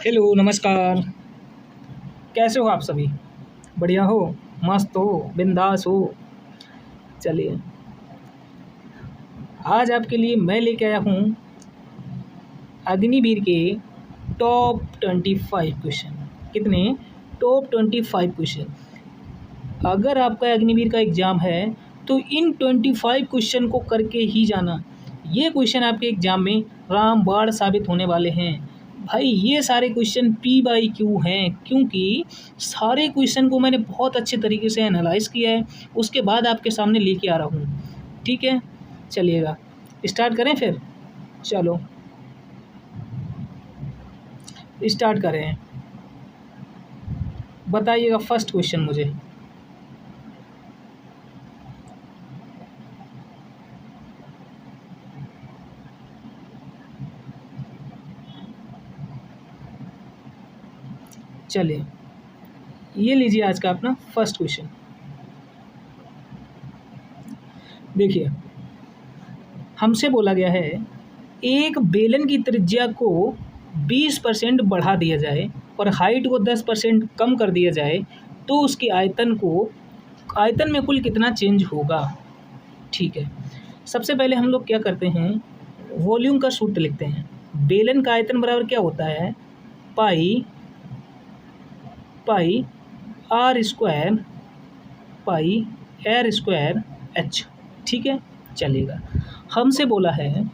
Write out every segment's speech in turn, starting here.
Hello, नमस्कार। कैसे हो आप सभी? बढ़िया हो? मस्त हो? बिंदास हो? चलिए, आज आपके लिए मैं लेके आया हूँ अग्निवीर के टॉप 25 क्वेश्चन। कितने? Top 25 question. अगर आपका अग्निवीर का एग्ज़ाम है तो इन 25 क्वेश्चन को करके ही जाना। ये क्वेश्चन आपके एग्ज़ाम में रामबाण साबित होने वाले हैं। भाई ये सारे क्वेश्चन पी बाई क्यू हैं, क्योंकि सारे क्वेश्चन को मैंने बहुत अच्छे तरीके से एनालाइज़ किया है, उसके बाद आपके सामने लेके आ रहा हूँ। ठीक है, चलिएगा स्टार्ट करें फिर। चलो स्टार्ट करें। बताइएगा फर्स्ट क्वेश्चन मुझे। चलिए, ये लीजिए आज का अपना फर्स्ट क्वेश्चन। देखिए, हमसे बोला गया है एक बेलन की त्रिज्या को 20% बढ़ा दिया जाए और हाइट को 10% कम कर दिया जाए तो उसके आयतन में कुल कितना चेंज होगा। ठीक है, सबसे पहले हम लोग क्या करते हैं, वॉल्यूम का सूत्र लिखते हैं। बेलन का आयतन बराबर क्या होता है, pi R square pi R square H. ठीक है, चलेगा। हमसे बोला है,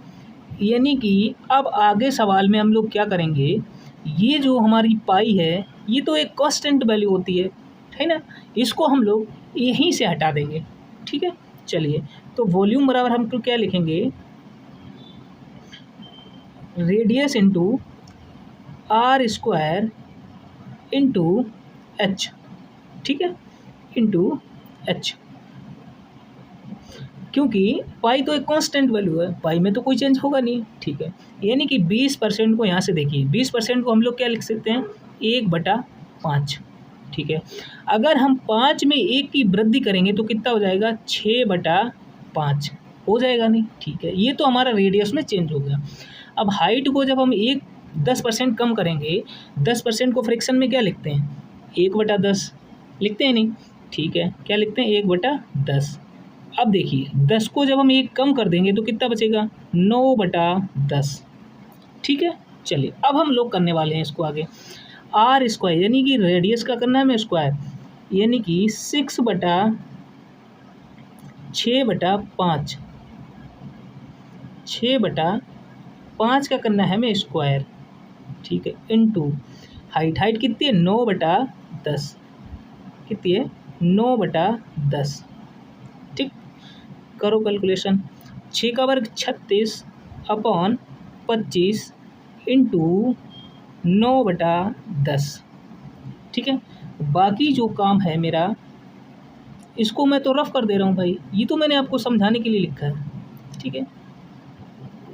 यानी कि अब आगे सवाल में हम लोग क्या करेंगे, ये जो हमारी पाई है ये तो एक कांस्टेंट वैल्यू होती है ना, इसको हम लोग यहीं से हटा देंगे। ठीक है, चलिए, तो वॉल्यूम बराबर हम तो क्या लिखेंगे, radius into R square into H. ठीक है, इंटू एच, क्योंकि पाई तो एक कांस्टेंट वैल्यू है, पाई में तो कोई चेंज होगा नहीं। ठीक है, यानी कि 20% को यहाँ से देखिए, 20% को हम लोग क्या लिख सकते हैं, 1/5। ठीक है, अगर हम 5 में 1 की वृद्धि करेंगे तो कितना हो जाएगा, 6/5 हो जाएगा नहीं। ठीक है, ये तो हमारा रेडियस में चेंज हो गया। अब हाइट को जब हम 10% कम करेंगे, 10% को फ्रैक्शन में क्या लिखते हैं, 1/10 लिखते हैं नहीं। ठीक है, क्या लिखते हैं, 1/10। अब देखिए, 10 को जब हम 1 कम कर देंगे तो कितना बचेगा, 9/10। ठीक है, चलिए अब हम लोग करने वाले हैं इसको आगे, आर स्क्वायर यानी कि रेडियस का करना है हमें स्क्वायर, यानी कि 6/5 6/5 का करना है हमें स्क्वायर। ठीक है, इनटू हाइट कितनी है, 9/10, कितनी है, 9/10। ठीक, करो कैलकुलेशन, 6 का वर्ग 36 अपॉन 25 इंटू 9/10। ठीक है, बाकी जो काम है मेरा इसको मैं तो रफ कर दे रहा हूँ भाई, ये तो मैंने आपको समझाने के लिए लिखा है। ठीक है,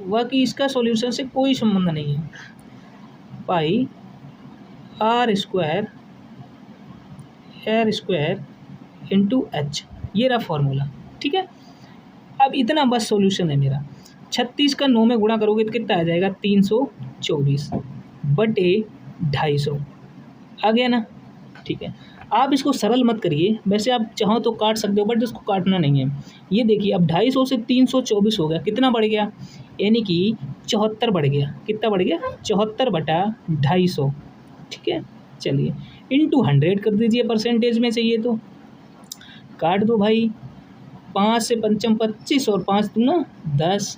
बाकी इसका सॉल्यूशन से कोई संबंध नहीं है। Pi R square into H, ये रहा फॉर्मूला। ठीक है, अब इतना बस सॉल्यूशन है मेरा। 36 का 9 में गुणा करोगे तो कितना आ जाएगा, 324/250 आ गया ना। ठीक है, आप इसको सरल मत करिए, वैसे आप चाहो तो काट सकते हो बट इसको काटना नहीं है। ये देखिए, अब 250 से 324 हो गया, कितना बढ़ गया, यानी कि 74 बढ़ गया। कितना बढ़ गया, 74/250। ठीक है, चलिए इंटू 100 कर दीजिए, परसेंटेज में चाहिए तो काट दो भाई, 5 से 5 25 और 5 दूना 10।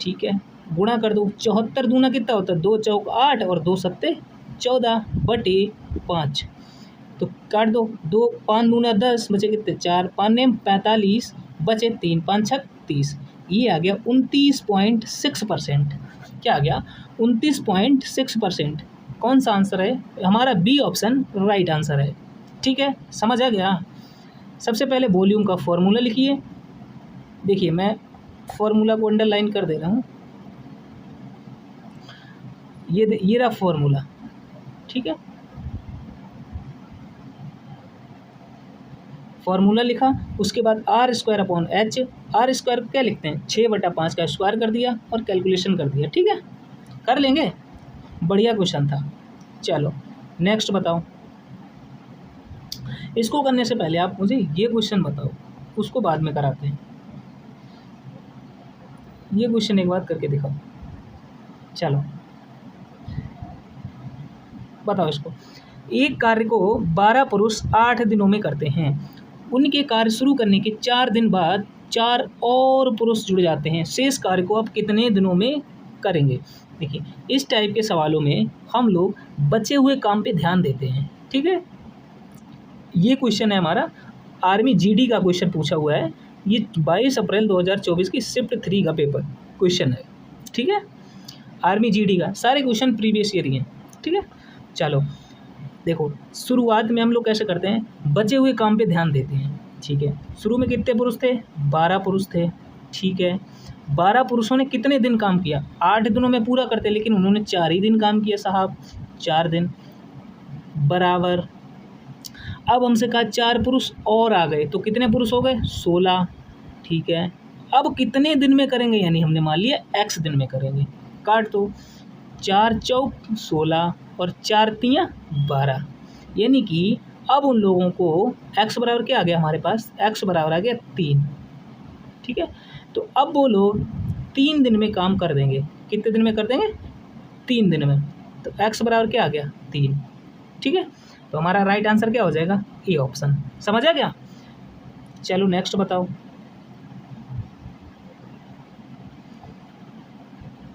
ठीक है, गुणा कर दो, 74 दूना कितना होता है, 2 चौक 8 और 2 सत्ते 14/5। तो काट दो, 2 5 दूना 10, बचे कितने, 4 5 ने 45, बचे 3 5 36। ये आ गया 29.6%। क्या आ गया, 29.6%। कौन सा आंसर है हमारा, बी ऑप्शन राइट आंसर है। ठीक है, समझ आ गया। सबसे पहले वॉल्यूम का फॉर्मूला लिखिए। देखिए, मैं फॉर्मूला को अंडरलाइन कर दे रहा हूँ, ये रहा फॉर्मूला। ठीक है, फॉर्मूला लिखा, उसके बाद R square upon H. R square क्या लिखते हैं, 6/5 का स्क्वायर कर दिया और कैलकुलेशन कर दिया। ठीक है, कर लेंगे, बढ़िया क्वेश्चन था। चलो नेक्स्ट बताओ। इसको करने से पहले आप मुझे ये क्वेश्चन बताओ, उसको बाद में कराते हैं। ये क्वेश्चन एक बार करके दिखाओ। चलो बताओ इसको। एक कार्य को 12 पुरुष 8 दिनों में करते हैं। उनके कार्य शुरू करने के 4 दिन बाद 4 और पुरुष जुड़ जाते हैं। शेष कार्य को आप कितने दिनों में करेंगे? देखिए, इस टाइप के सवालों में हम लोग बचे हुए काम पे ध्यान देते हैं। ठीक है, ये क्वेश्चन है हमारा आर्मी जीडी का क्वेश्चन पूछा हुआ है। ये 22 अप्रैल 2024 की शिफ्ट 3 का पेपर क्वेश्चन है। ठीक है, आर्मी जीडी का सारे क्वेश्चन प्रीवियस ईयर ही हैं। ठीक है, चलो देखो, शुरुआत में हम लोग कैसे करते हैं, बचे हुए काम पे ध्यान देते हैं। ठीक है, शुरू में कितने पुरुष थे? 12 पुरुष थे। ठीक है, 12 पुरुषों ने कितने दिन काम किया? 8 दिनों में पूरा करते, लेकिन उन्होंने 4 ही दिन काम किया साहब, 4 दिन बराबर। अब हमसे कहा 4 पुरुष और आ गए, तो कितने पुरुष हो गए? 16। ठीक है, अब कितने दिन में करेंगे? यानी हमने मान लिया x दिन में करेंगे। काट दो, 4 चौक 16 और 4 तियाँ 12। यानी कि अब उन लोगों को x बराबर क्या आ गया हमारे पास? x बराबर आ गया 3। ठीक है, तो अब वो लोग 3 दिन में काम कर देंगे। कितने दिन में कर देंगे? 3 दिन में। तो x बराबर क्या आ गया? 3। ठीक है, तो हमारा राइट आंसर क्या हो जाएगा? A option. समझ आ गया? चलो नेक्स्ट बताओ।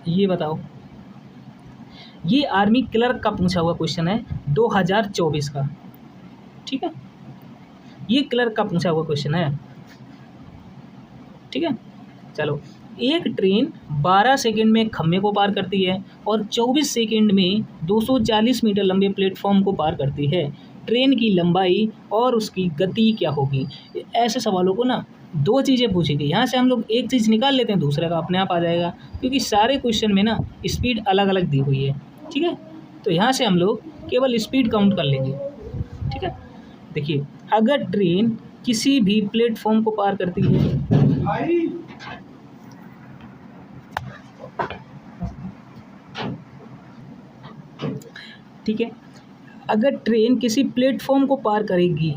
ये बताओ, ये आर्मी क्लर्क का पूछा हुआ क्वेश्चन है 2024 का। ठीक है, ये क्लर्क का पूछा हुआ क्वेश्चन है। ठीक है, चलो, एक ट्रेन 12 सेकंड में खम्भे को पार करती है और 24 सेकंड में 240 मीटर लंबे प्लेटफॉर्म को पार करती है। ट्रेन की लंबाई और उसकी गति क्या होगी? ऐसे सवालों को ना 2 चीज़ें पूछी गई, यहाँ से हम लोग एक चीज़ निकाल लेते हैं, दूसरे का अपने आप आ जाएगा, क्योंकि सारे क्वेश्चन में ना स्पीड अलग अलग दी हुई है। ठीक है, तो यहाँ से हम लोग केवल स्पीड काउंट कर लेंगे। ठीक है, देखिए, अगर ट्रेन किसी भी प्लेटफॉर्म को पार करती है, ठीक है, अगर ट्रेन किसी प्लेटफॉर्म को पार करेगी,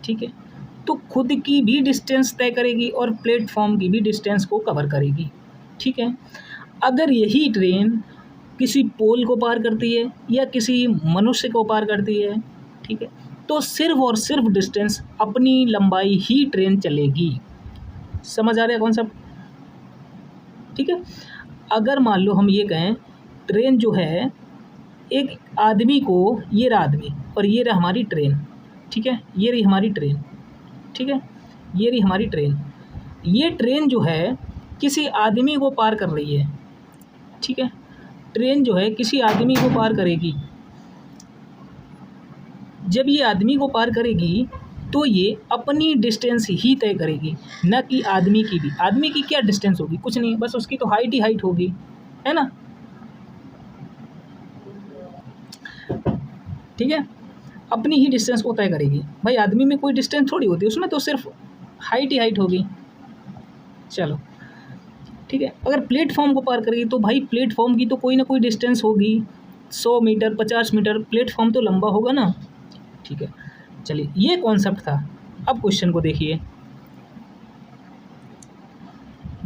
ठीक है, तो खुद की भी डिस्टेंस तय करेगी और प्लेटफॉर्म की भी डिस्टेंस को कवर करेगी। ठीक है, अगर यही ट्रेन किसी पोल को पार करती है या किसी मनुष्य को पार करती है, ठीक है, तो सिर्फ और सिर्फ डिस्टेंस अपनी लंबाई ही ट्रेन चलेगी। समझ आ रहा है कॉन्सेप्ट? ठीक है, अगर मान लो हम ये कहें ट्रेन जो है, एक आदमी को, ये रहा आदमी और ये रहा हमारी ट्रेन। ठीक है, ये रही हमारी ट्रेन। ठीक है, ये रही हमारी ट्रेन। ये ट्रेन जो है किसी आदमी को पार कर रही है। ठीक है, ट्रेन जो है किसी आदमी को पार करेगी। जब ये आदमी को पार करेगी तो ये अपनी डिस्टेंस ही तय करेगी, न कि आदमी की भी। आदमी की क्या डिस्टेंस होगी? कुछ नहीं, बस उसकी तो हाइट ही हाइट होगी, है ना? ठीक है, अपनी ही डिस्टेंस को तय करेगी। भाई आदमी में कोई डिस्टेंस थोड़ी होती है, उसमें तो सिर्फ हाइट ही हाइट होगी। चलो ठीक है, अगर प्लेटफॉर्म को पार करेगी तो भाई प्लेटफॉर्म की तो कोई ना कोई डिस्टेंस होगी, 100 मीटर 50 मीटर, प्लेटफॉर्म तो लंबा होगा ना। ठीक है, चलिए, ये कॉन्सेप्ट था। अब क्वेश्चन को देखिए,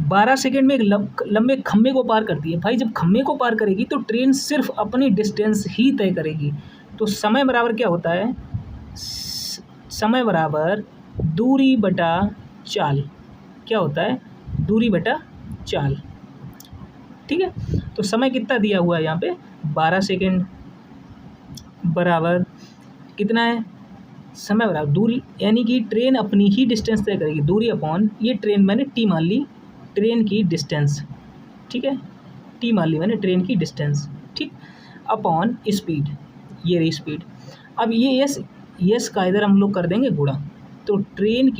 12 सेकंड में एक लंबे खम्भे को पार करती है। भाई जब खम्भे को पार करेगी तो ट्रेन सिर्फ अपनी डिस्टेंस ही तय करेगी। तो समय बराबर क्या होता है? समय बराबर दूरी बटा चाल। क्या होता है? दूरी बटा चाल। ठीक है, तो समय कितना दिया हुआ है यहाँ पे? 12 सेकंड बराबर कितना है? समय बराबर दूरी, यानी कि ट्रेन अपनी ही डिस्टेंस तय करेगी। दूरी अपॉन, ये ट्रेन मैंने टी मान ली, ट्रेन की डिस्टेंस। ठीक है, टी मान ली मैंने, ट्रेन की डिस्टेंस। ठीक, अपॉन स्पीड, ये रही स्पीड। अब ये यस का इधर हम लोग कर देंगे गुणा, तो ट्रेन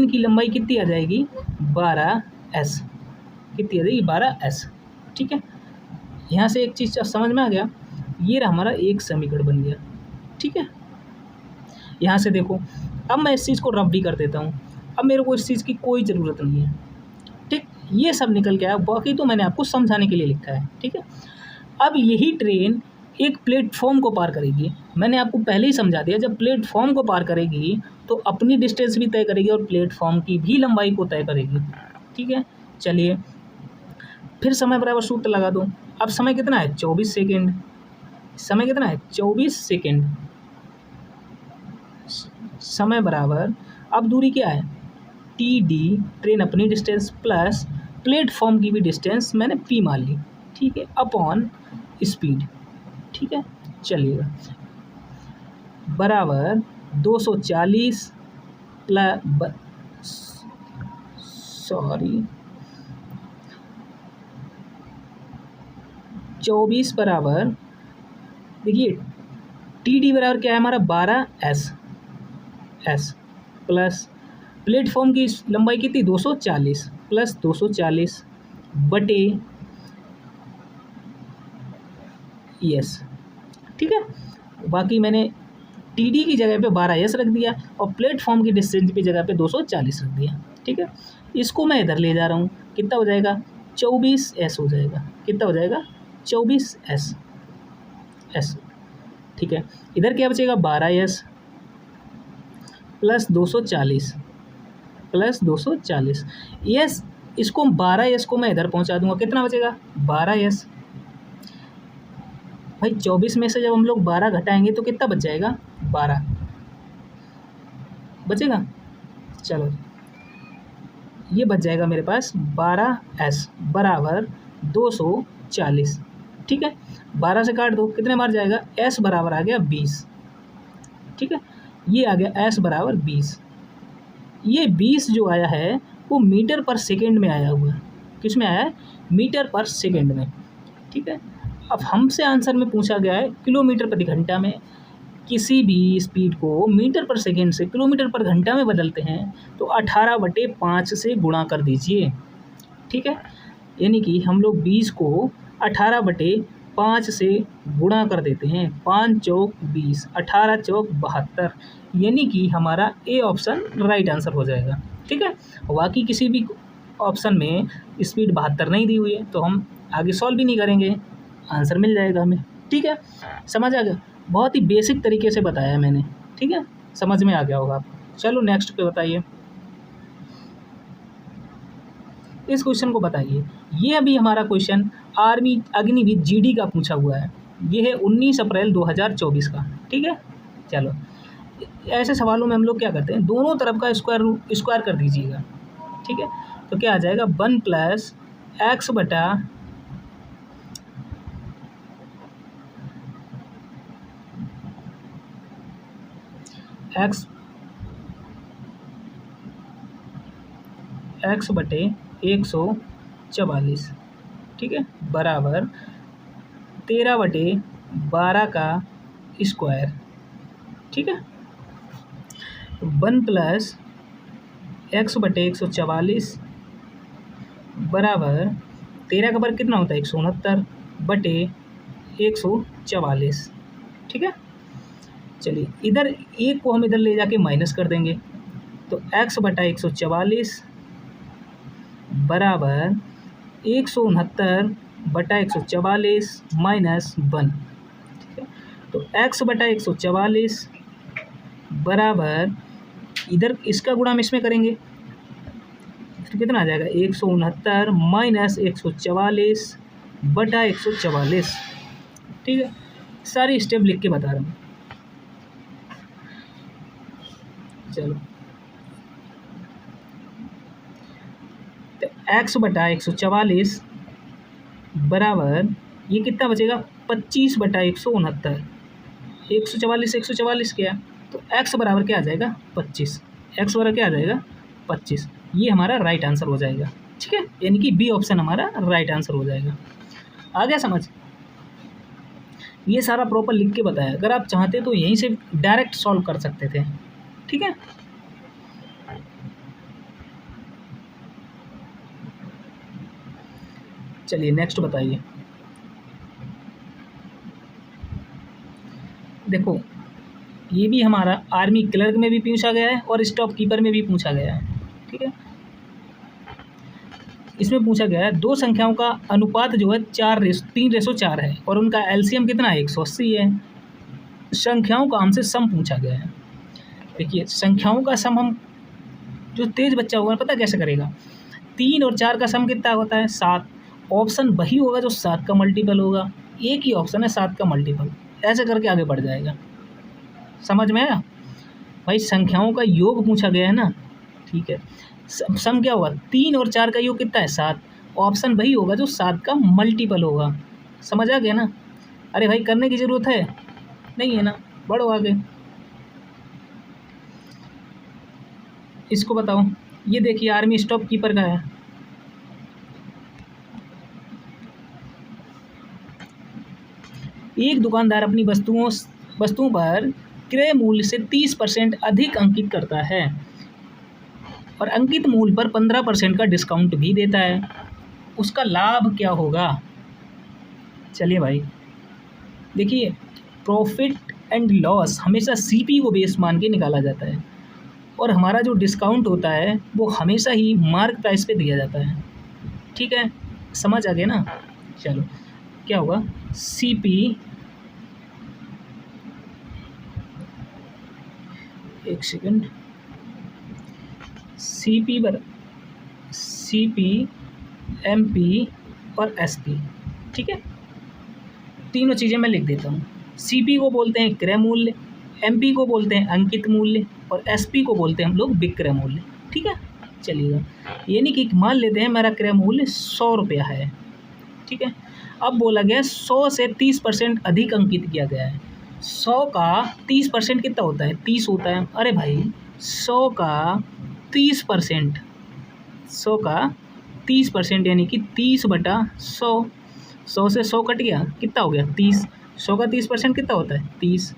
की लंबाई कितनी आ जाएगी? 12s। कितनी आ जाएगी? 12s। ठीक है, यहाँ से एक चीज़ समझ में आ गया, ये रहा हमारा एक समीकरण बन गया। ठीक है, यहाँ से देखो, अब मैं इस चीज़ को रफ भी कर देता हूँ। अब मेरे को इस चीज़ की कोई ज़रूरत नहीं है। ठीक, ये सब निकल के आया, बाकी तो मैंने आपको समझाने के लिए लिखा है। ठीक है, अब यही ट्रेन एक प्लेटफॉर्म को पार करेगी। मैंने आपको पहले ही समझा दिया, जब प्लेटफॉर्म को पार करेगी तो अपनी डिस्टेंस भी तय करेगी और प्लेटफॉर्म की भी लंबाई को तय करेगी। ठीक है, चलिए फिर समय बराबर सूत्र लगा दो। अब समय कितना है 24 सेकेंड, समय कितना है 24 सेकेंड, समय बराबर, अब दूरी क्या है टी डी, ट्रेन अपनी डिस्टेंस प्लस प्लेटफॉर्म की भी डिस्टेंस मैंने पी मान ली, ठीक है, अपॉन स्पीड। ठीक है, चलिएगा बराबर 240 प्लस 24 बराबर, देखिए टी डी बराबर क्या है हमारा 12 एस प्लस प्लेटफॉर्म की लंबाई कितनी 240 प्लस 240 बटे यस। ठीक है, बाकी मैंने टी डी की जगह पे 12 एस रख दिया और प्लेटफॉर्म की डिस्टेंस की जगह पे 240 रख दिया। ठीक है, इसको मैं इधर ले जा रहा हूँ, कितना हो जाएगा 24 एस हो जाएगा, कितना हो जाएगा 24 एस। ठीक है, इधर क्या बचेगा 12 एस प्लस 240 यस, इसको 12 एस को मैं इधर पहुँचा दूंगा, कितना बचेगा 12 एस। भाई 24 में से जब हम लोग 12 घटाएंगे तो कितना बच जाएगा 12 बचेगा। चलो ये बच जाएगा मेरे पास 12s बराबर 240। ठीक है, 12 से काट दो, कितने बार जाएगा s बराबर आ गया 20। ठीक है, ये आ गया s बराबर 20। ये 20 जो आया है वो मीटर पर सेकेंड में आया हुआ है, किस में आया है मीटर पर सेकेंड में। ठीक है, अब हमसे आंसर में पूछा गया है किलोमीटर प्रति घंटा में। किसी भी स्पीड को मीटर पर सेकेंड से किलोमीटर पर घंटा में बदलते हैं तो 18/5 से गुणा कर दीजिए। ठीक है, यानी कि हम लोग 20 को 18/5 से गुणा कर देते हैं, 5 चौक 20, 18 चौक 72, यानी कि हमारा ए ऑप्शन राइट आंसर हो जाएगा। ठीक है, बाकी किसी भी ऑप्शन में स्पीड 72 नहीं दी हुई है तो हम आगे सॉल्व भी नहीं करेंगे, आंसर मिल जाएगा हमें। ठीक है, समझ आ गया, बहुत ही बेसिक तरीके से बताया मैंने। ठीक है, समझ में आ गया होगा आपको। चलो नेक्स्ट पे बताइए, इस क्वेश्चन को बताइए। ये अभी हमारा क्वेश्चन आर्मी अग्निवीर जीडी का पूछा हुआ है, ये है 19 अप्रैल 2024 का। ठीक है, चलो ऐसे सवालों में हम लोग क्या करते हैं, दोनों तरफ का स्क्वायर कर दीजिएगा। ठीक है, तो क्या आ जाएगा 1 + x बटा x बटे 144। ठीक है, बराबर 13/12 का स्क्वायर। ठीक है, 1 + x बटे 144 बराबर 13 का वर्ग कितना होता है 169 बटे 144। ठीक है, चलिए इधर एक को हम इधर ले जाके माइनस कर देंगे, तो x बटा 144 बराबर 169 बटा 144 माइनस 1। ठीक है, तो x बटा 144 बराबर, इधर इसका गुणा हम इसमें करेंगे तो कितना आ जाएगा 169 माइनस 144 बटा 144। ठीक है, सारी स्टेप लिख के बता रहा हूँ। चलो तो x बटा 144 बराबर ये कितना बचेगा 25 बटा 169, 144 क्या, तो x बराबर क्या आ जाएगा 25, x बराबर क्या आ जाएगा 25। ये हमारा राइट आंसर हो जाएगा। ठीक है, यानी कि बी ऑप्शन हमारा राइट आंसर हो जाएगा। आ गया समझ, ये सारा प्रॉपर लिख के बताया, अगर आप चाहते तो यहीं से डायरेक्ट सॉल्व कर सकते थे। ठीक है, चलिए नेक्स्ट बताइए। देखो ये भी हमारा आर्मी क्लर्क में भी पूछा गया है और स्टॉप कीपर में भी पूछा गया है। ठीक है, इसमें पूछा गया है दो संख्याओं का अनुपात जो है 3:4 है और उनका एलसीएम कितना है 180 है। संख्याओं का हमसे सम पूछा गया है। देखिए संख्याओं का सम हम जो तेज बच्चा होगा पता कैसे करेगा, 3 और 4 का सम कितना होता है 7। ऑप्शन वही होगा जो 7 का मल्टीपल होगा, एक ही ऑप्शन है 7 का मल्टीपल, ऐसे करके आगे बढ़ जाएगा। समझ में आया भाई, संख्याओं का योग पूछा गया है ना, ठीक है। सम क्या होगा 3 और 4 का योग कितना है 7, ऑप्शन वही होगा जो 7 का मल्टीपल होगा। समझ आ गया ना। अरे भाई करने की ज़रूरत है नहीं है ना, बढ़ो आगे। इसको बताओ, ये देखिए आर्मी स्टॉप कीपर का है। एक दुकानदार अपनी वस्तुओं पर क्रय मूल्य से 30% अधिक अंकित करता है और अंकित मूल्य पर 15% का डिस्काउंट भी देता है, उसका लाभ क्या होगा। चलिए भाई देखिए, प्रॉफिट एंड लॉस हमेशा सीपी को बेस मान के निकाला जाता है और हमारा जो डिस्काउंट होता है वो हमेशा ही मार्क प्राइस पे दिया जाता है, ठीक है। समझ आ गया ना। चलो क्या होगा सीपी, एक सेकंड, सीपी एमपी और एसपी, ठीक है। तीनों चीज़ें मैं लिख देता हूँ। सीपी को बोलते हैं क्रय मूल्य, एमपी को बोलते हैं अंकित मूल्य और एसपी को बोलते हैं हम लोग विक्रय मूल्य, ठीक है। चलिएगा, यानी कि मान लेते हैं मेरा क्रय मूल्य 100 रुपया है, ठीक है। अब बोला गया 100 से 30% अधिक अंकित किया गया है। 100 का 30% कितना होता है 30 होता है। अरे भाई 100 का 30%, 100 का 30% यानी कि 30/100, 100 से 100 कट गया, कितना हो गया 30। 100 का 30% कितना होता है 30।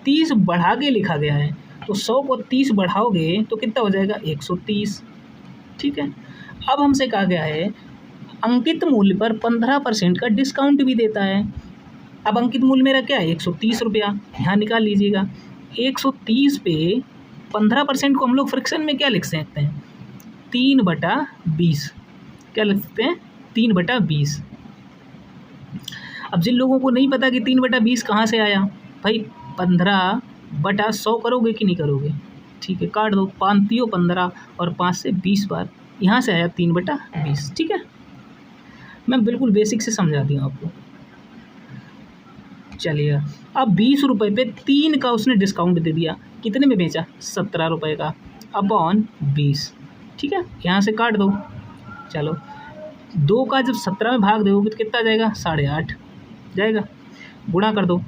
30 बढ़ा के लिखा गया है, तो 100 को 30 बढ़ाओगे तो कितना हो जाएगा 130, ठीक है। अब हमसे कहा गया है अंकित मूल्य पर 15% का डिस्काउंट भी देता है। अब अंकित मूल्य मेरा क्या है 130 रुपया, यहाँ निकाल लीजिएगा। 130 पे 15% को हम लोग फ्रैक्शन में क्या लिख सकते हैं 3/20, क्या लिख सकते हैं 3/20। अब जिन लोगों को नहीं पता कि 3/20 कहाँ से आया, भाई 15/100 करोगे कि नहीं करोगे, ठीक है, काट दो, 5 15 और 5 से 20 बार, यहाँ से आया 3/20, ठीक है। मैं बिल्कुल बेसिक से समझा दी हूँ आपको। चलिए अब 20 रुपये पे 3 का उसने डिस्काउंट दे दिया, कितने में बेचा 17 रुपये का, अपॉन 20, ठीक है, यहाँ से काट दो। चलो 2 का जब 17 में भाग दोगे तो कितना जाएगा 8.5 जाएगा, गुणा कर दो,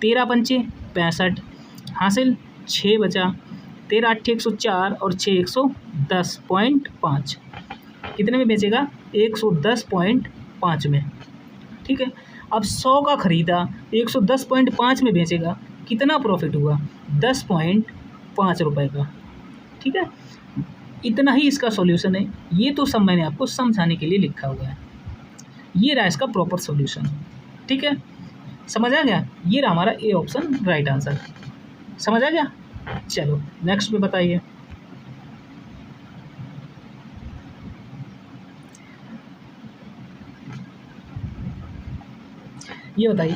13 पंचे 65, हासिल 6 बचा, 13 8 104 और 6 110.5, कितने में बेचेगा 110.5 में, ठीक है। अब 100 का ख़रीदा 110.5 में बेचेगा, कितना प्रॉफिट हुआ 10.5 रुपये का, ठीक है। इतना ही इसका सॉल्यूशन है। ये तो सब मैंने आपको समझाने के लिए लिखा हुआ है, ये रहा इसका प्रॉपर सॉल्यूशन, ठीक है। समझ आ गया, ये रहा हमारा ए ऑप्शन राइट आंसर, समझ आ गया। चलो नेक्स्ट पे बताइए। ये बताइए,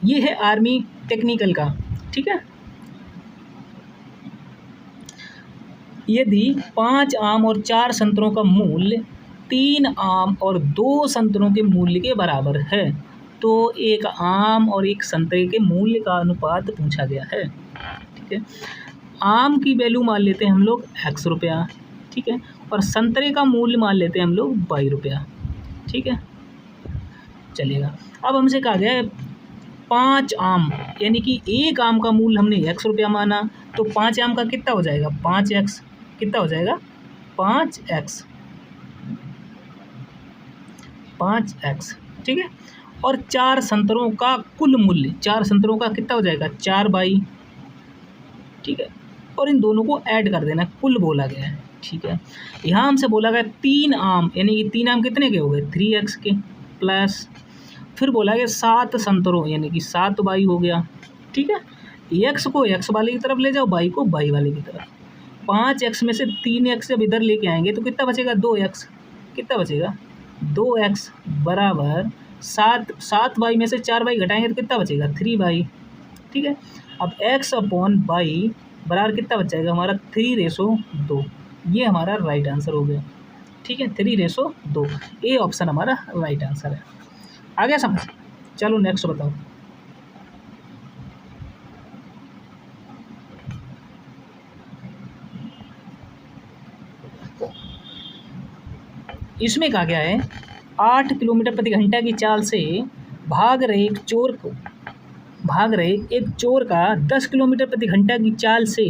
ये है आर्मी टेक्निकल का, ठीक है। यदि 5 आम और 4 संतरों का मूल्य 3 आम और 2 संतरों के मूल्य के बराबर है तो एक आम और एक संतरे के मूल्य का अनुपात पूछा गया है, ठीक है। आम की वैल्यू मान लेते हैं हम लोग x रुपया, ठीक है, और संतरे का मूल्य मान लेते हैं हम लोग y रुपया, ठीक है। चलिएगा, अब हमसे कहा गया है 5 आम, यानी कि एक आम का मूल्य हमने x रुपया माना, तो 5 आम का कितना हो जाएगा 5x, कितना हो जाएगा 5x, ठीक है। और 4 संतरों का कुल मूल्य, 4 संतरों का कितना हो जाएगा 4y, ठीक है। और इन दोनों को ऐड कर देना, कुल बोला गया है, ठीक है। यहाँ हमसे बोला गया 3 आम, यानी कि 3 आम कितने के हो गए 3x के, प्लस फिर बोला गया 7 संतरों, यानी कि 7y हो गया, ठीक है। x को x वाले की तरफ ले जाओ, y को y वाले की तरफ। 5x में से 3x जब इधर लेके आएंगे तो कितना बचेगा 2x, कितना बचेगा 2x बराबर 7 y में से 4y घटाएंगे तो कितना बचेगा 3y। ठीक है, अब x अपॉन y बराबर कितना बच जाएगा हमारा 3:2। ये हमारा राइट आंसर हो गया। ठीक है, 3:2। ए ऑप्शन हमारा राइट आंसर है। आ गया समझ? चलो नेक्स्ट बताओ। इसमें कहा गया है 8 किलोमीटर प्रति घंटा की चाल से भाग रहे एक चोर का 10 किलोमीटर प्रति घंटा की चाल से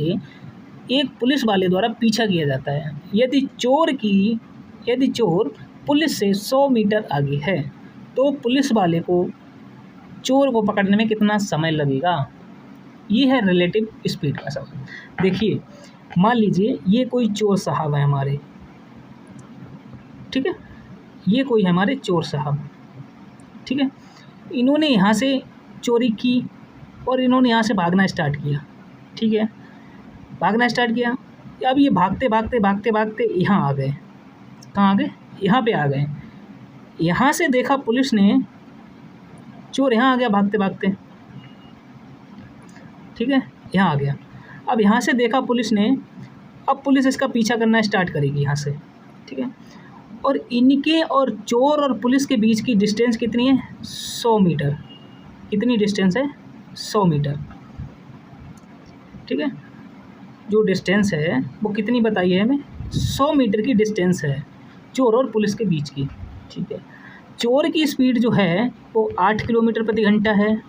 एक पुलिस वाले द्वारा पीछा किया जाता है। यदि चोर पुलिस से 100 मीटर आगे है तो पुलिस वाले को चोर को पकड़ने में कितना समय लगेगा। ये है रिलेटिव स्पीड का सवाल। देखिए, मान लीजिए ये कोई चोर साहब है हमारे, ठीक है, ये कोई हमारे चोर साहब, ठीक है, इन्होंने यहाँ से चोरी की और इन्होंने यहाँ से भागना स्टार्ट किया। ठीक है, भागना स्टार्ट किया। अब ये भागते भागते यहाँ आ गए। कहाँ आ गए? यहाँ पे आ गए। यहाँ से देखा पुलिस ने, चोर यहाँ आ गया भागते भागते, ठीक है, यहाँ आ गया। अब यहाँ से देखा पुलिस ने, अब पुलिस इसका पीछा करना स्टार्ट करेगी यहाँ से। ठीक है, और इनके और चोर और पुलिस के बीच की डिस्टेंस कितनी है? 100 मीटर। कितनी डिस्टेंस है? 100 मीटर। ठीक है, जो डिस्टेंस है वो कितनी बताइए हमें? 100 मीटर की डिस्टेंस है चोर और पुलिस के बीच की। ठीक है, चोर की स्पीड जो है वो 8 किलोमीटर प्रति घंटा है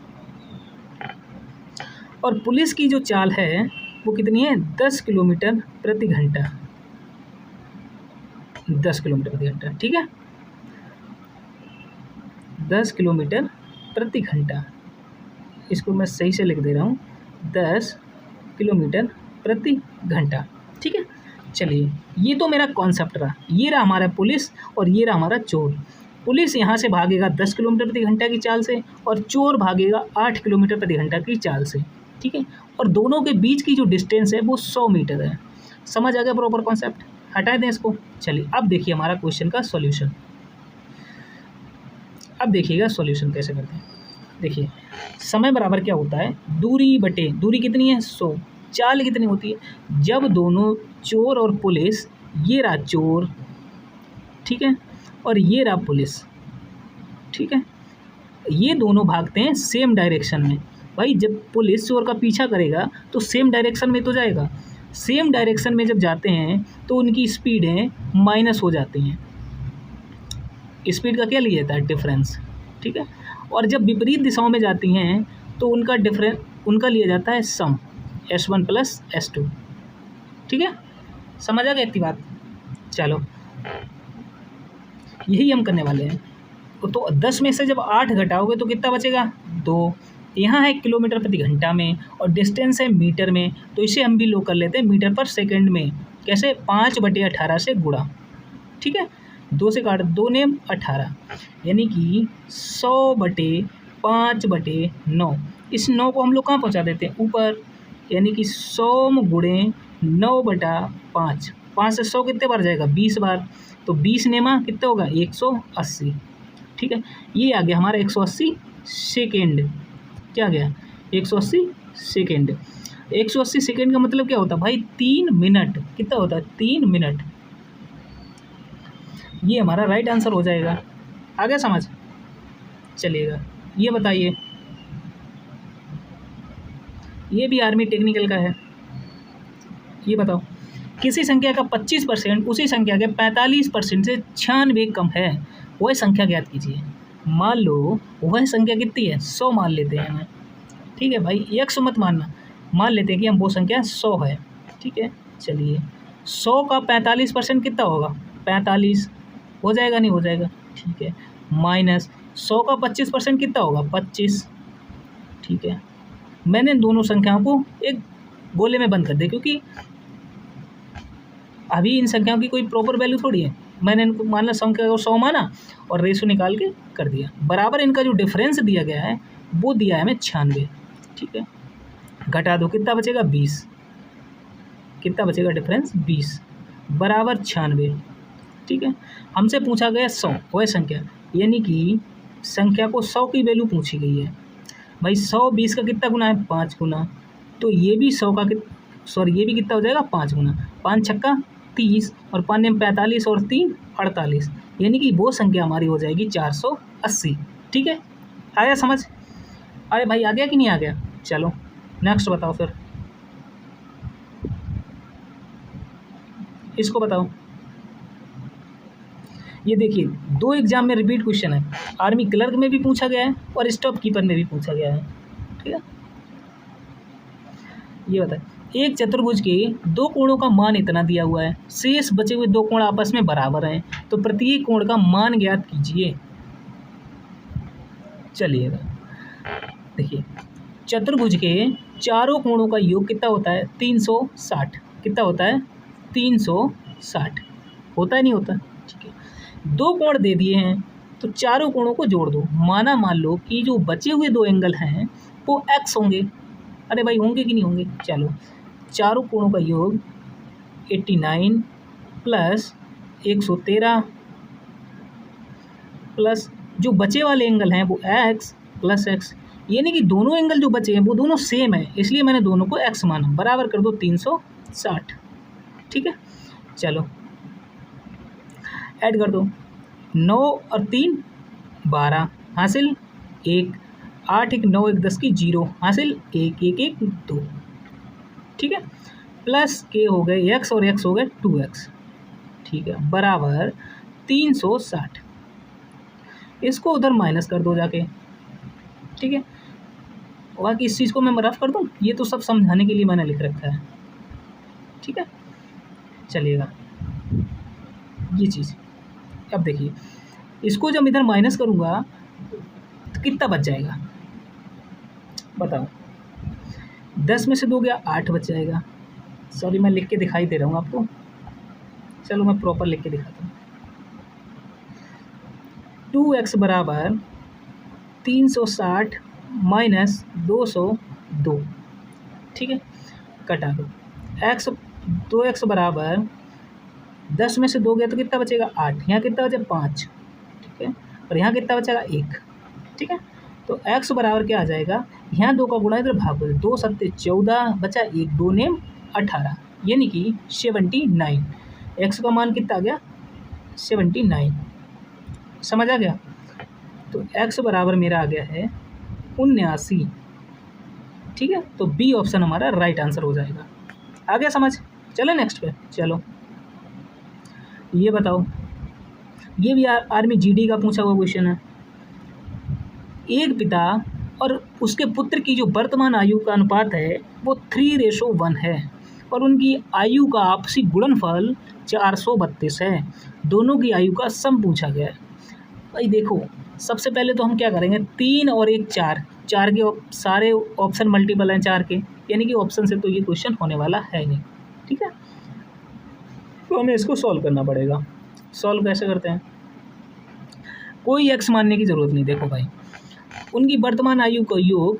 और पुलिस की जो चाल है वो कितनी है? 10 किलोमीटर प्रति घंटा। 10 किलोमीटर प्रति घंटा। ठीक है, 10 किलोमीटर प्रति घंटा। इसको मैं सही से लिख दे रहा हूँ, 10 किलोमीटर प्रति घंटा। ठीक है, चलिए, ये तो मेरा कॉन्सेप्ट रहा। ये रहा हमारा पुलिस और ये रहा हमारा चोर। पुलिस यहाँ से भागेगा 10 किलोमीटर प्रति घंटा की चाल से और चोर भागेगा 8 किलोमीटर प्रति घंटा की चाल से। ठीक है, और दोनों के बीच की जो डिस्टेंस है वो 100 मीटर है। समझ आ गया प्रॉपर कॉन्सेप्ट? हटा दें इसको। चलिए, अब देखिए हमारा क्वेश्चन का सॉल्यूशन। अब देखिएगा सॉल्यूशन कैसे करते हैं। देखिए, समय बराबर क्या होता है? दूरी बटे दूरी कितनी है? 100। चाल कितनी होती है? जब दोनों चोर और पुलिस, ये रहा चोर, ठीक है, और ये रहा पुलिस, ठीक है, ये दोनों भागते हैं सेम डायरेक्शन में। भाई, जब पुलिस चोर का पीछा करेगा तो सेम डायरेक्शन में तो जाएगा। सेम डायरेक्शन में जब जाते हैं तो उनकी स्पीडें माइनस हो जाती हैं। स्पीड का क्या लिया जाता है? डिफरेंस। ठीक है, और जब विपरीत दिशाओं में जाती हैं तो उनका लिया जाता है सम, S1 + S2। ठीक है, समझ आ गया इतनी बात? चलो, यही हम करने वाले हैं। तो 10 में से जब 8 घटाओगे तो कितना बचेगा? 2। यहाँ है किलोमीटर प्रति घंटा में और डिस्टेंस है मीटर में, तो इसे हम भी लोग कर लेते हैं मीटर पर सेकंड में। कैसे? 5/18 से गुणा। ठीक है, 2 से काट, 2 ने 18, यानी कि 100/5/9। इस 9 को हम लोग कहाँ पहुँचा देते हैं? ऊपर, यानी कि 100 गुणे 9/5। 5 से 100 कितने बार जाएगा? 20 बार। तो 20 नेमा कितना होगा? 180। ठीक है, ये आ गया हमारा 180 सेकेंड। क्या आ गया? 180 सेकेंड। 180 सेकेंड का मतलब क्या होता है भाई? 3 मिनट। कितना होता है? 3 मिनट। ये हमारा राइट आंसर हो जाएगा। आ गया समझ? चलिएगा, ये बताइए, ये भी आर्मी टेक्निकल का है। ये बताओ, किसी संख्या का 25% उसी संख्या के 45% से 96 कम है, वह संख्या ज्ञात कीजिए। मान लो वह संख्या कितनी है? 100 मान लेते हैं हमें। ठीक है भाई, 100 मत मानना, मान लेते हैं कि हम वो संख्या 100 है। ठीक है, चलिए, 100 का 45% कितना होगा? 45 हो जाएगा, नहीं हो जाएगा? ठीक है, माइनस 100 का 25% कितना होगा? 25। ठीक है, मैंने दोनों संख्याओं को एक गोले में बंद कर दिया क्योंकि अभी इन संख्याओं की कोई प्रॉपर वैल्यू थोड़ी है। मैंने इनको माना, संख्या को 100 माना और रेशो निकाल के कर दिया। बराबर इनका जो डिफरेंस दिया गया है वो दिया है हमें 96। ठीक है, घटा दो, कितना बचेगा? 20। कितना बचेगा डिफरेंस? 20 बराबर 96। ठीक है। हमसे पूछा गया 100 वह संख्या, यानी कि संख्या को 100 की वैल्यू पूछी गई है। भाई 100 20 का कितना गुना है, 5 गुना, तो ये भी 100 का ये भी कितना हो जाएगा, 5 गुना, 5 छक्का 30 और 5 में 45 और 3 48, यानी कि वो संख्या हमारी हो जाएगी 480। ठीक है, आ गया समझ? अरे भाई आ गया कि नहीं आ गया? चलो नेक्स्ट बताओ फिर, इसको बताओ। ये देखिए 2 एग्जाम में रिपीट क्वेश्चन है, आर्मी क्लर्क में भी पूछा गया है और स्टॉप कीपर में भी पूछा गया है। ठीक है, ये बताए एक चतुर्भुज के 2 कोणों का मान इतना दिया हुआ है, शेष बचे हुए 2 कोण आपस में बराबर हैं, तो प्रत्येक कोण का मान ज्ञात कीजिए। चलिएगा, देखिए चतुर्भुज के चारों कोणों का योग कितना होता है, 360। कितना होता है, 360 होता है, नहीं होता? ठीक है, 2 कोण दे दिए हैं तो चारों कोणों को जोड़ दो। मान लो कि जो बचे हुए 2 एंगल हैं वो x होंगे। अरे भाई होंगे कि नहीं होंगे? चलो, चारों कोणों का योग 89 प्लस 113 प्लस जो बचे वाले एंगल हैं वो x प्लस x, यानी कि दोनों एंगल जो बचे हैं वो दोनों सेम है, इसलिए मैंने दोनों को x माना। बराबर कर दो 360। ठीक है, चलो ऐड कर दो, 9 और 3 12 हासिल 1, 8 1 9 1 10 की 0 हासिल 1 1 1 2। ठीक है, प्लस के हो गए x और x हो गए 2x। ठीक है, बराबर 360। इसको उधर माइनस कर दो जाके। ठीक है, बाकी इस चीज़ को मैं रफ कर दूँ, ये तो सब समझाने के लिए मैंने लिख रखा है। ठीक है, चलिएगा ये चीज़। अब देखिए इसको जब इधर माइनस करूँगा तो कितना बच जाएगा बताओ? 10 में से 2 गया 8 बच जाएगा। सॉरी मैं लिख के दिखाई दे रहा हूँ आपको, चलो मैं प्रॉपर लिख के दिखाता हूँ। 2x बराबर 360 माइनस 202। ठीक है, कटा दो। x 2x बराबर 10 में से 2 गया तो कितना बचेगा 8, यहाँ कितना बचा 5। ठीक है, और यहाँ कितना बचेगा 1। ठीक है, तो x बराबर क्या आ जाएगा, यहाँ 2 का गुणा इधर भाग दो, 2 7 14 बचा 1, 2 ने 18, यानी कि 79। x का मान कितना आ गया 79। समझ आ गया? तो x बराबर मेरा आ गया है 79। ठीक है, तो बी ऑप्शन हमारा राइट आंसर हो जाएगा। आ गया समझ? चलो नेक्स्ट पे। चलो ये बताओ, ये भी आर्मी जीडी का पूछा हुआ क्वेश्चन है। एक पिता और उसके पुत्र की जो वर्तमान आयु का अनुपात है वो 3:1 है और उनकी आयु का आपसी गुणनफल 432 है। दोनों की आयु का सम पूछा गया है। भाई देखो, सबसे पहले तो हम क्या करेंगे, 3 और 1 4, 4 के सारे ऑप्शन मल्टीपल हैं 4 के, यानी कि ऑप्शन से तो ये क्वेश्चन होने वाला है नहीं। ठीक है, तो हमें इसको सॉल्व करना पड़ेगा। सॉल्व कैसे करते हैं, कोई एक्स मानने की ज़रूरत नहीं। देखो भाई, उनकी वर्तमान आयु का योग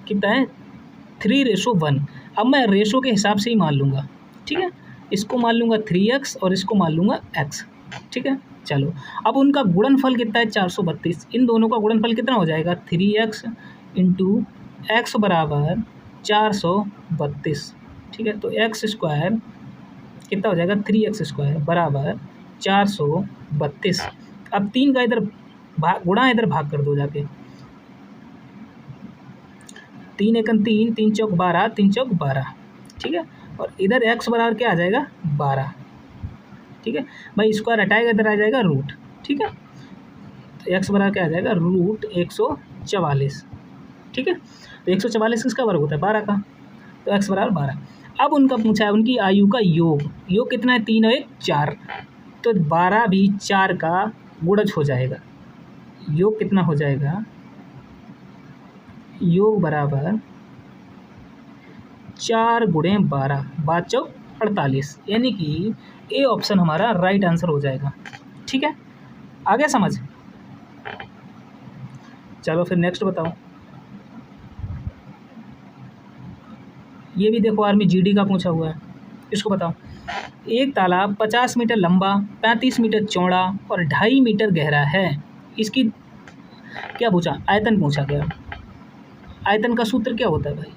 कितना है 3:1। अब मैं रेशो के हिसाब से ही मान लूँगा। ठीक है, इसको मान लूँगा 3x और इसको मान लूँगा x। ठीक है, चलो अब उनका गुणनफल कितना है 432। इन दोनों का गुणनफल कितना हो जाएगा 3x इंटू एक्स बराबर 432। ठीक है, तो एक्स स्क्वायर कितना हो जाएगा 3x² बराबर 432। अब 3 का इधर गुणा इधर भाग कर दो जाके, 3 एकम 3, 3 चौक 12, 3 चौक 12। ठीक है, और इधर x बराबर क्या आ जाएगा 12। ठीक है भाई, स्क्वायर हटाएगा इधर आ जाएगा रूट। ठीक है, तो x बराबर क्या आ जाएगा रूट 144। ठीक है, तो 144 किसका वर्ग होता है 12 का, तो x बराबर 12। अब उनका पूछा है उनकी आयु का योग, योग कितना है 3 और 1 4, तो 12 भी 4 का गुणज हो जाएगा। योग कितना हो जाएगा, योग बराबर 4 गुणे 12, 12 चौक 48, यानी कि ए ऑप्शन हमारा राइट आंसर हो जाएगा। ठीक है, आ गया समझ? चलो फिर नेक्स्ट बताओ। ये भी देखो आर्मी जीडी का पूछा हुआ है, इसको बताओ। एक तालाब 50 मीटर लंबा, 35 मीटर चौड़ा और 2.5 मीटर गहरा है। इसकी क्या पूछा? आयतन पूछा गया। आयतन का सूत्र क्या होता है भाई?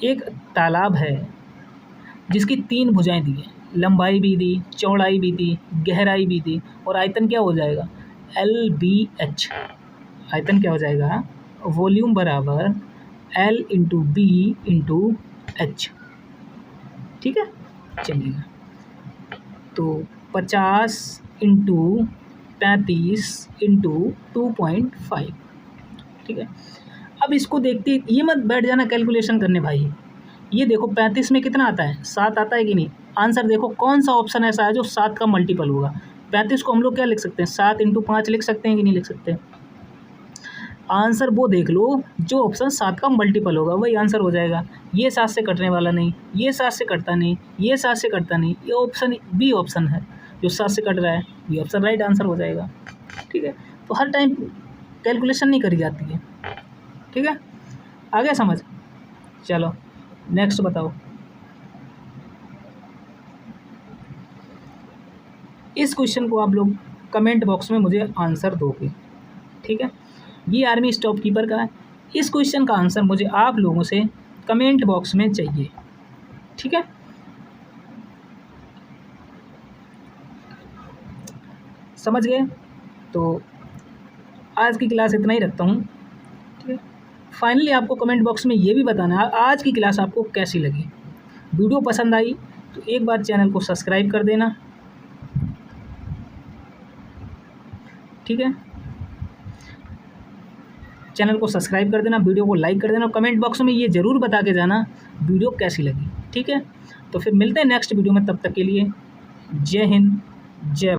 एक तालाब है जिसकी 3 भुजाएं दी हैं, लंबाई भी दी, चौड़ाई भी दी, गहराई भी दी, और आयतन क्या हो जाएगा? LBH। आयतन क्या हो जाएगा? वॉल्यूम बराबर L into B into H. ठीक है, चलिएगा। तो 50 इंटू 35 इंटू 2.5। ठीक है, अब इसको देखते, ये मत बैठ जाना कैलकुलेशन करने भाई। ये देखो 35 में कितना आता है? 7 आता है कि नहीं? आंसर देखो कौन सा ऑप्शन ऐसा है जो 7 का मल्टीपल होगा। 35 को हम लोग क्या लिख सकते हैं? 7 इंटू 5 लिख सकते हैं कि नहीं लिख सकते? आंसर वो देख लो जो ऑप्शन 7 का मल्टीपल होगा, वही आंसर हो जाएगा। ये 7 से कटने वाला नहीं, ये 7 से कटता नहीं, ये 7 से कटता नहीं, ये ऑप्शन बी ऑप्शन है जो 7 से कट रहा है, ये ऑप्शन राइट आंसर हो जाएगा। ठीक है, तो हर टाइम कैलकुलेशन नहीं करी जाती है। ठीक है, आ गया समझ? चलो नेक्स्ट बताओ। इस क्वेश्चन को आप लोग कमेंट बॉक्स में मुझे आंसर दोगे। ठीक है, ये आर्मी स्टॉप कीपर का है। इस क्वेश्चन का आंसर मुझे आप लोगों से कमेंट बॉक्स में चाहिए। ठीक है, समझ गए? तो आज की क्लास इतना ही रखता हूँ। ठीक है, फाइनली आपको कमेंट बॉक्स में ये भी बताना है आज की क्लास आपको कैसी लगी। वीडियो पसंद आई तो एक बार चैनल को सब्सक्राइब कर देना। ठीक है, चैनल को सब्सक्राइब कर देना, वीडियो को लाइक कर देना, कमेंट बॉक्स में ये ज़रूर बता के जाना वीडियो कैसी लगी। ठीक है, तो फिर मिलते हैं नेक्स्ट वीडियो में, तब तक के लिए जय हिंद, जय